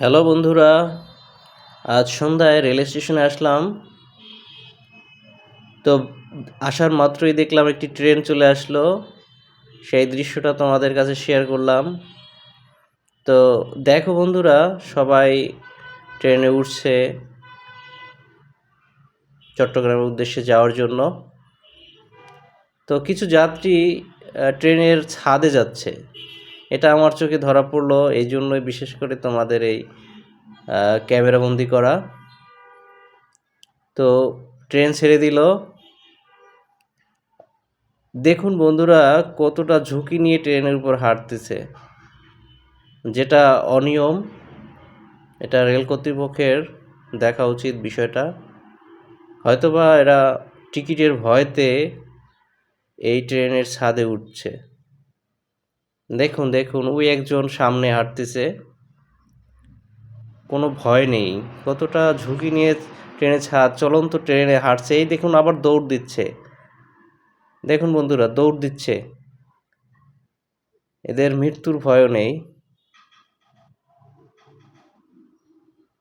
Hello বন্ধুরা, আজ সন্ধ্যায় রেল স্টেশনে আসলাম। তো আসার মাত্রই দেখলাম একটি ট্রেন চলে আসলো। সেই দৃশ্যটা তোমাদের কাছে শেয়ার করলাম। তো দেখো বন্ধুরা, সবাই ট্রেনে উঠছে চট্টগ্রামের উদ্দেশ্যে যাওয়ার জন্য। তো কিছু যাত্রী ট্রেনের ছাদে যাচ্ছে। এটা আমার চোখে ধরা পড়লো, এই জন্যই বিশেষ করে তোমাদের এই ক্যামেরাবন্দি করা। তো ট্রেন ছেড়ে দিল। দেখুন বন্ধুরা, কতটা ঝুঁকি নিয়ে ট্রেনের উপর হাঁটতেছে, যেটা অনিয়ম। এটা রেল কর্তৃপক্ষের দেখা উচিত বিষয়টা। হয়তোবা এরা টিকিটের ভয়তে এই ট্রেনের ছাদে উঠছে। দেখুন দেখুন, ওই একজন সামনে হাঁটতেছে, কোনো ভয় নেই। কতটা ঝুঁকি নিয়ে ট্রেনের ছাদ, চলন্ত ট্রেনে হাঁটছে। এই দেখুন, আবার দৌড় দিচ্ছে। দেখুন বন্ধুরা, দৌড় দিচ্ছে। এদের মৃত্যুর ভয়ও নেই।